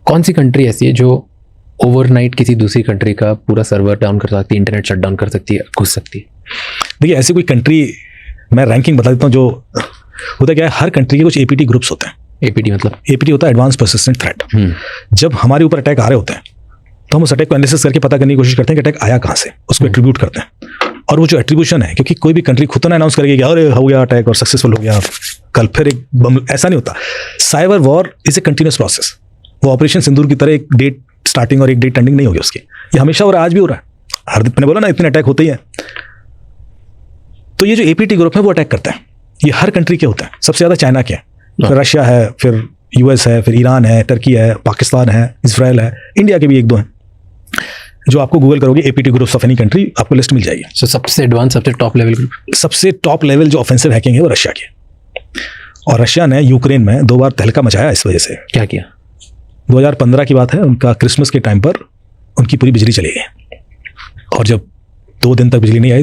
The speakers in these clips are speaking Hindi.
कौन सी कंट्री ऐसी है जो ओवरनाइट किसी दूसरी कंट्री का पूरा सर्वर डाउन कर सकती है, इंटरनेट शट डाउन कर सकती है, घुस सकती है? देखिए ऐसी कोई कंट्री, मैं रैंकिंग बता देता हूँ। जो होता क्या है, हर कंट्री के कुछ एपीटी ग्रुप्स होते हैं। एपीटी मतलब? एपीटी होता है एडवांस पर्सिस्टेंट थ्रेट। जब हमारे ऊपर अटैक आ रहे होते हैं तो हम उस अटैक को एनालिसिस करके पता करने की कोशिश करते हैं कि अटैक आया कहाँ से, उसको एट्रीब्यूट करते हैं। और वो जो एट्रीब्यूशन है, क्योंकि कोई भी कंट्री खुद तो ना अनाउंस करेगी कि अरे हो गया अटैक और सक्सेसफुल हो गया, कल फिर एक बम, ऐसा नहीं होता। Cyber war is a continuous process. वो ऑपरेशन सिंदूर की तरह एक डेट स्टार्टिंग और एक डेट एंडिंग नहीं होगी उसकी। ये हमेशा हो रहा है, आज भी हो रहा है। हर दिन मैंने बोला ना, इतने अटैक होते ही हैं। तो ये जो एपीटी ग्रुप है वो अटैक करता है। ये हर कंट्री के होते हैं। सबसे ज्यादा चाइना के हैं, फिर रशिया है, फिर यूएस है, फिर ईरान है, टर्की है, पाकिस्तान है, इजराइल है, इंडिया के भी एक दो हैं। जो आपको गूगल करोगे APT groups of any country, आपको लिस्ट मिल जाएगी। So, सबसे एडवांस, सबसे टॉप लेवल ग्रुप, सबसे टॉप लेवल जो ऑफेंसिव हैकिंग है वो रशिया की। और रशिया ने यूक्रेन में 2 बार तहलका मचाया इस वजह से। क्या किया? 2015 की बात है, उनका क्रिसमस के टाइम पर उनकी पूरी बिजली चली गई। और जब 2 दिन तक बिजली नहीं आई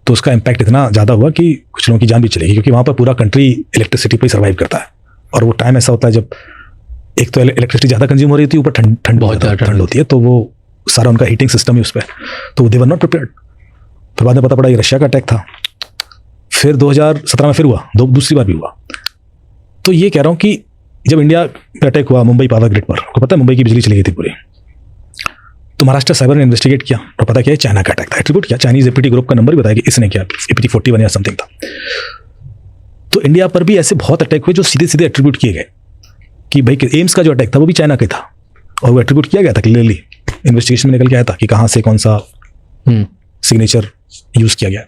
तो उसका इम्पैक्ट इतना ज़्यादा हुआ कि कुछ लोगों की जान भी चली गई, क्योंकि वहाँ पर पूरा कंट्री इलेक्ट्रिसिटी पर ही सर्वाइव करता है। और वो टाइम ऐसा होता है जब एक तो इलेक्ट्रिसिटी ज़्यादा कंज्यूम हो रही थी, ऊपर ठंड होती है, तो वो सारा उनका हीटिंग सिस्टम ही उस पर, तो दे वर नॉट प्रिपेयर्ड। फिर बाद में पता पड़ा ये रशिया का अटैक था। फिर 2017 में फिर हुआ, दूसरी बार भी हुआ। तो ये कह रहा हूँ कि जब इंडिया पे अटैक हुआ मुंबई पावर ग्रिड पर, आपको पता है मुंबई की बिजली चली गई थी पूरी, तो महाराष्ट्र साइबर ने इन्वेस्टिगेट किया और पता किया चाइना का अटैक था। एट्रीब्यूट किया, चाइनीज एपीटी ग्रुप का नंबर भी बताया कि इसने किया, एपीटी 41 या समथिंग था। तो इंडिया पर भी ऐसे बहुत अटैक हुए जो सीधे सीधे एट्रीब्यूट किए गए कि भाई एम्स का जो अटैक था वो भी चाइना का था, और वो एट्रीब्यूट किया गया था क्लियरली। इन्वेस्टिगेशन में निकल के आया था कि कहाँ से कौन सा सिग्नेचर यूज किया गया।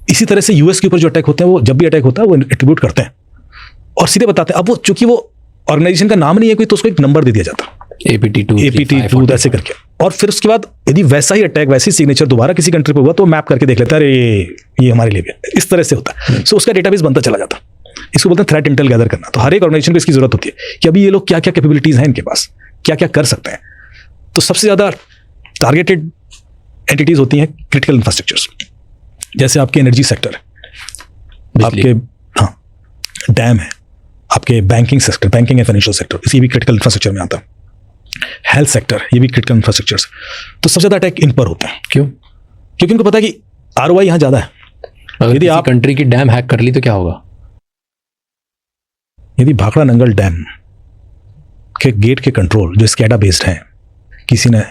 इसी तरह से यूएस के ऊपर जो अटैक होते हैं, वो जब भी अटैक होता है वो एट्रीब्यूट करते हैं और सीधे बताते हैं। अब वो चूंकि वो ऑर्गेनाइजेशन का नाम नहीं है कोई, तो उसको एक नंबर दे दिया जाता है, APT2 ऐसे करके। और फिर उसके बाद यदि वैसा ही अटैक, वैसी सिग्नेचर दोबारा किसी कंट्री पर हुआ तो मैप करके देख लेता है, अरे ये हमारे लिए भी है। इस तरह से होता है। सो उसका डेटाबेस बनता चला जाता है। इसको बोलते हैं थ्रेट इंटेल गैदर करना। तो हर एक ऑर्गेनाइजेशन को इसकी जरूरत होती है कि अभी ये लोग क्या क्या कैपेबिलिटीज हैं इनके पास, क्या क्या कर सकते हैं। तो सबसे ज्यादा टारगेटेड एंटिटीज होती हैं क्रिटिकल इंफ्रास्ट्रक्चर्स, जैसे आपके एनर्जी सेक्टर, आपके डैम है, आपके banking sector, banking and financial sector, इसी भी क्रिटिकल इंफ्रास्ट्रक्चर में आता है। हेल्थ सेक्टर, ये भी क्रिटिकल इंफ्रास्ट्रक्चर्स। तो सबसे ज्यादा अटैक इन पर होता है। क्यों? क्योंकि उनको पता है कि ROI यहाँ ज्यादा है। यदि आप कंट्री की डैम हैक कर ली तो क्या होगा? यदि भाखड़ा नंगल डैम के गेट के कंट्रोल जो स्कैडा बेस्ड हैं किसी ने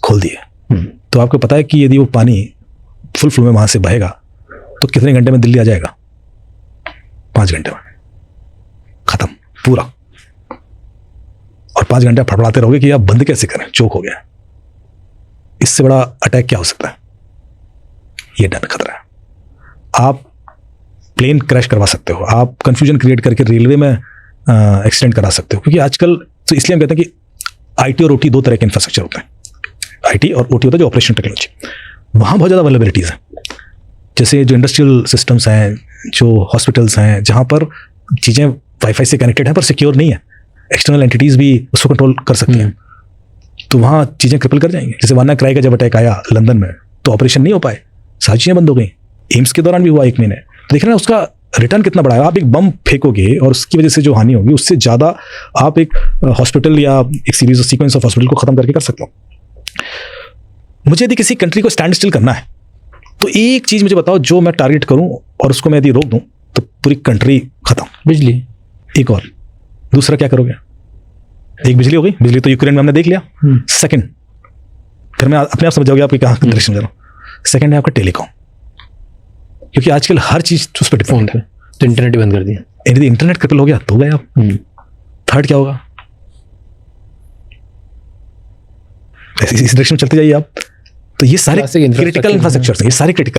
खोल दिए, तो आपको पता है कि यदि वो पानी फुल फ्लो में वहां से बहेगा तो कितने घंटे में दिल्ली आ जाएगा? 5 घंटे में खत्म पूरा। और 5 घंटे फड़फड़ाते रहोगे कि आप बंद कैसे करें, चोक हो गया। इससे बड़ा अटैक क्या हो सकता है? ये डर खतरा है। आप प्लेन क्रैश करवा सकते हो, आप कंफ्यूजन क्रिएट करके रेलवे में एक्सीडेंट करा सकते हो। क्योंकि आजकल तो इसलिए हम कहते हैं कि IT और OT 2 तरह के इंफ्रास्ट्रक्चर होते हैं। IT और OT होता है जो ऑपरेशन टेक्नोलॉजी, वहाँ बहुत ज़्यादा वल्नरेबिलिटीज़ हैं। जैसे जो इंडस्ट्रियल सिस्टम्स हैं, जो हॉस्पिटल्स हैं, जहाँ पर चीज़ें वाईफाई से कनेक्टेड हैं पर सिक्योर नहीं है, एक्सटर्नल एंटिटीज़ भी उसको कंट्रोल कर सकती हैं, तो वहाँ चीज़ें क्रिपल कर जाएंगी। जैसे वाना क्राई का जब अटैक आया लंदन में, तो ऑपरेशन नहीं हो पाए, सारी चीज़ें बंद हो गई। एम्स के दौरान भी हुआ 1 महीने। तो देख रहे हैं उसका रिटर्न कितना बड़ा है। आप एक बम फेंकोगे और उसकी वजह से जो हानि होगी, उससे ज़्यादा आप एक हॉस्पिटल या एक series of sequence of hospital को खत्म करके कर सकते हो। मुझे यदि किसी कंट्री को स्टैंड स्टिल करना है तो एक चीज़ मुझे बताओ जो मैं टारगेट करूं और उसको मैं यदि रोक दूं तो पूरी कंट्री खत्म। बिजली एक, और दूसरा क्या करोगे? एक बिजली हो गई, बिजली तो यूक्रेन में हमने देख लिया। सेकंड, फिर मैं अपने आप समझ जाओगे आप कहाँ डायरेक्शन जा रहा हूँ। सेकंड है आपका टेलीकॉम, क्योंकि आजकल हर चीज उस पर डिपेंड है। तो इंटरनेट ही बंद कर दिया। यदि इंटरनेट क्रिपल हो गया तो गए आप। थर्ड क्या होगा? इस डायरेक्शन में चलते जाइए आप। तो ये सारे क्रिटिकल इंफ्रास्ट्रक्चर हैं, ये सारे क्रिटिकल